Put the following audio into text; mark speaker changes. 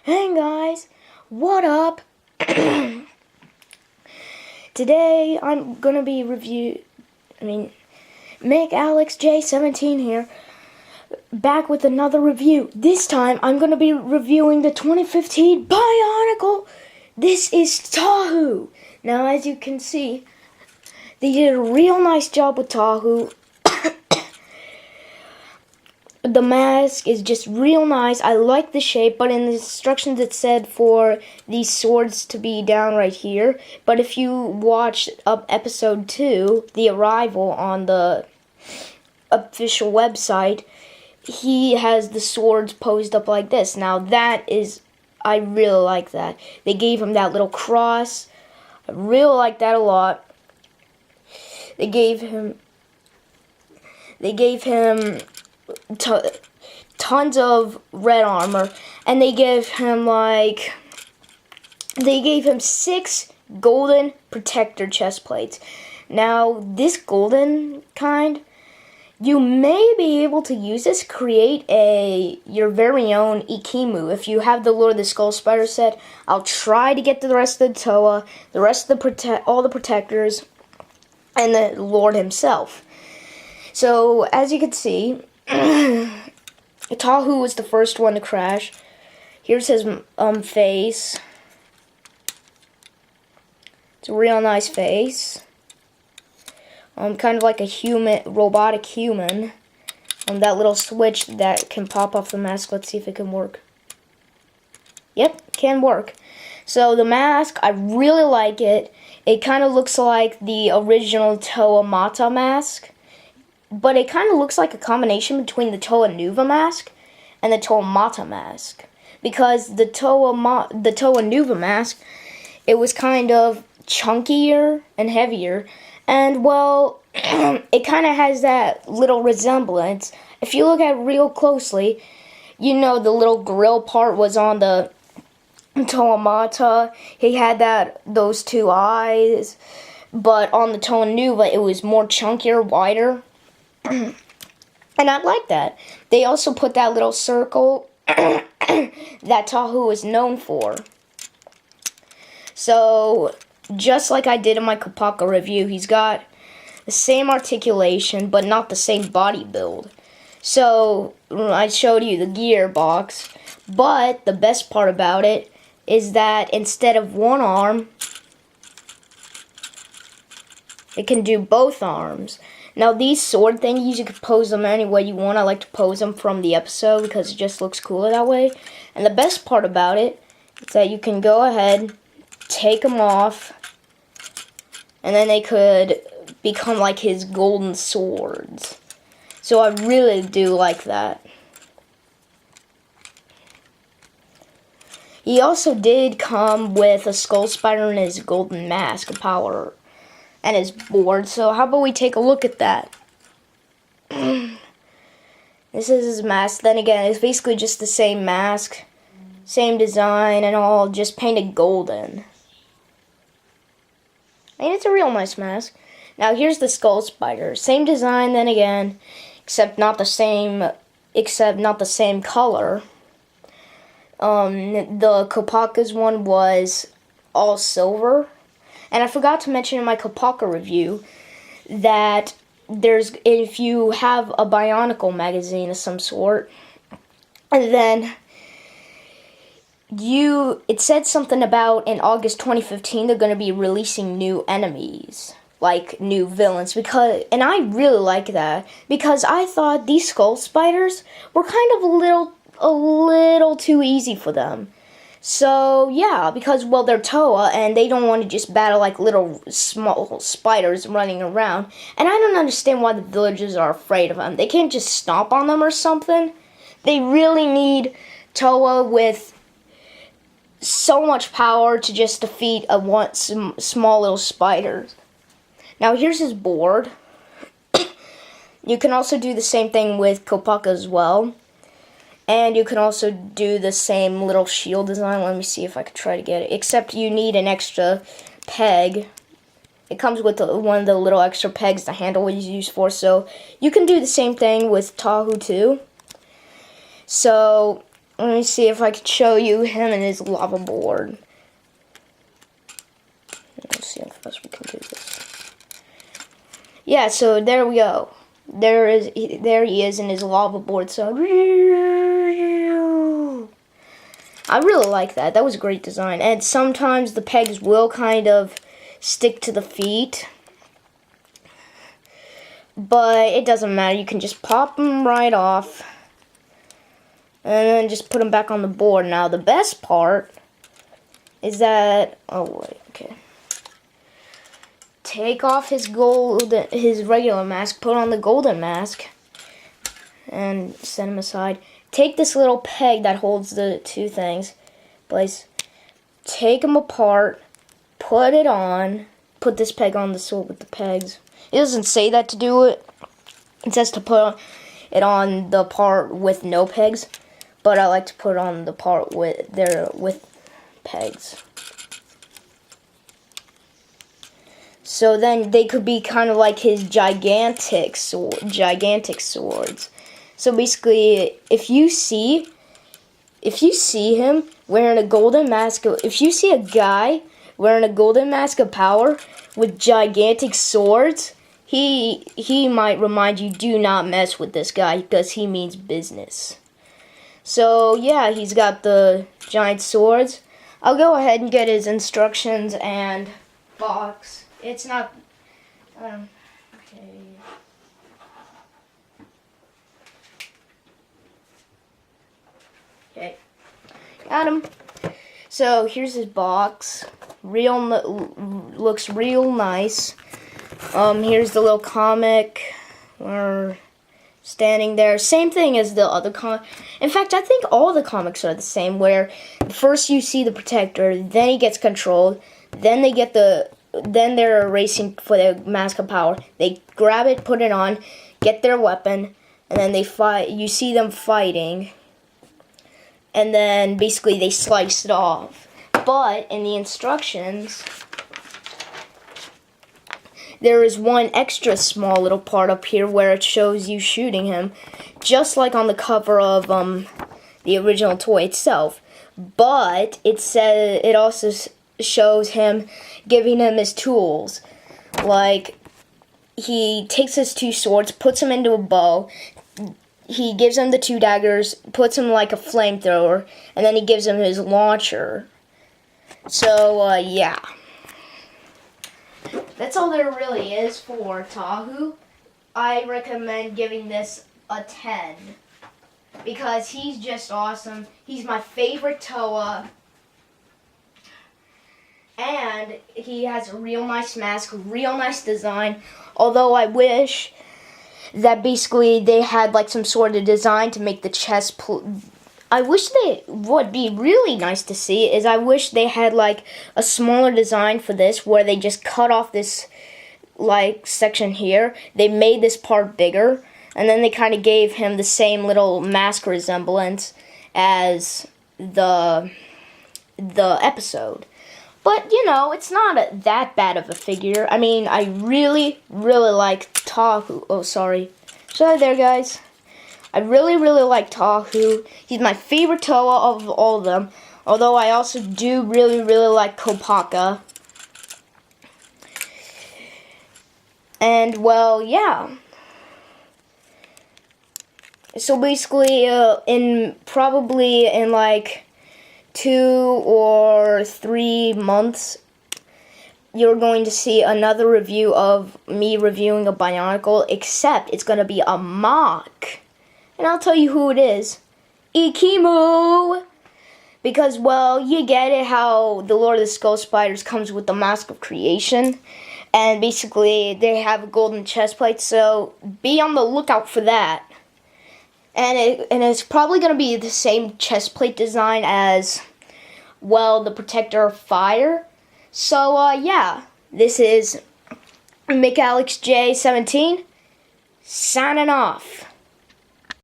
Speaker 1: Hey guys, what up? Today I'm gonna be Make Alex J17 here, back with another review. This time I'm gonna be reviewing the 2015 Bionicle. This is Tahu. Now, as you can see, they did a real nice job with Tahu. The mask is just real nice. I like the shape, but in the instructions it said for these swords to be down right here. But if you watch episode 2, The Arrival, on the official website, he has the swords posed up like this. Now I really like that. They gave him that little cross. I really like that a lot. They gave him tons of red armor, and they gave him 6 golden protector chest plates. Now, this golden kind, you may be able to use this, create your very own Ikimu. If you have the Lord of the Skull Spider set, I'll try to get to the rest of the Toa, the rest of all the protectors, and the Lord himself. So, as you can see, Tahu was the first one to crash. Here's his face. It's a real nice face. Kind of like a robotic human. That little switch that can pop off the mask. Let's see if it can work. Yep, can work. So the mask, I really like it. It kind of looks like the original Toa Mata mask. But it kind of looks like a combination between the Toa Nuva mask and the Toa Mata mask. Because the Toa Nuva mask, it was kind of chunkier and heavier. And, well, it kind of has that little resemblance. If you look at it real closely, you know the little grill part was on the Toa Mata. He had those 2 eyes. But on the Toa Nuva, it was more chunkier, wider. And I like that. They also put that little circle that Tahu is known for. So, just like I did in my Kopaka review, he's got the same articulation, but not the same body build. So, I showed you the gearbox, but the best part about it is that instead of one arm, it can do both arms. Now, these sword thingies, you can pose them any way you want. I like to pose them from the episode because it just looks cooler that way. And the best part about it is that you can go ahead, take them off, and then they could become like his golden swords. So I really do like that. He also did come with a skull spider and his golden mask of power and his board. So how about we take a look at that? This is his mask. Then again, it's basically just the same mask, same design and all, just painted golden. And it's a real nice mask. Now here's the skull spider. Same design then again, except not the same color. The Kopaka's one was all silver. And I forgot to mention in my Kopaka review that if you have a Bionicle magazine of some sort, and then it said something about in August 2015 they're going to be releasing new enemies, like new villains, and I really like that, because I thought these skull spiders were kind of a little too easy for them. So, yeah, because, well, they're Toa, and they don't want to just battle like little small spiders running around. And I don't understand why the villagers are afraid of them. They can't just stomp on them or something. They really need Toa with so much power to just defeat small little spiders. Now, here's his board. You can also do the same thing with Kopaka as well. And you can also do the same little shield design. Let me see if I can try to get it. Except you need an extra peg. It comes with one of the little extra pegs the handle is used for. So you can do the same thing with Tahu too. So Let me see if I could show you him and his lava board. Let's see how fast we can do this. Yeah, so there we go. There he is in his lava board. So I really like that. That was a great design. And sometimes the pegs will kind of stick to the feet, but it doesn't matter. You can just pop them right off and then just put them back on the board. Now the best part is that, oh wait, okay. Take off his regular mask, put on the golden mask, and set him aside. Take this little peg that holds the two things, take them apart, put it on, put this peg on the sword with the pegs. It doesn't say that to do it. It says to put it on the part with no pegs, but I like to put on the part with pegs. So then they could be kind of like his gigantic swords. So basically, if you see him wearing a golden mask, if you see a guy wearing a golden mask of power with gigantic swords, he might remind you, do not mess with this guy because he means business. So yeah, he's got the giant swords. I'll go ahead and get his instructions and box. It's not okay. Okay, got him. So here's his box. Looks real nice. Here's the little comic. We're standing there. Same thing as the other comic. In fact, I think all the comics are the same. Where first you see the Protector, then he gets controlled, then they're racing for the Mask of Power. They grab it, put it on, get their weapon, and then they fight. You see them fighting. And then basically they slice it off. But in the instructions, there is one extra small little part up here where it shows you shooting him, just like on the cover of the original toy itself. But it also shows him giving him his tools. Like, he takes his two swords, puts them into a bow. He gives him the two daggers, puts him like a flamethrower, and then he gives him his launcher. So, yeah. That's all there really is for Tahu. I recommend giving this a 10. Because he's just awesome. He's my favorite Toa. And he has a real nice mask, real nice design. Although I wish that basically they had like some sort of design to make the chest. I wish would be really nice to see is I wish they had like a smaller design for this where they just cut off this like section here. They made this part bigger and then they kind of gave him the same little mask resemblance as the episode. But, you know, it's not that bad of a figure. I mean, I really, really like Tahu. Oh, sorry. Sorry there, guys. I really, really like Tahu. He's my favorite Toa of all of them. Although I also do really, really like Kopaka. And, well, yeah. So basically, probably in like 2 or 3 months, you're going to see another review of me reviewing a Bionicle, except it's going to be a mock. And I'll tell you who it is. Ikimu! Because, well, you get it how the Lord of the Skull Spiders comes with the Mask of Creation. And basically, they have a golden chest plate, so be on the lookout for that. And it's probably going to be the same chest plate design as, well, the Protector of Fire. So, yeah, this is McAlexJ17, signing off.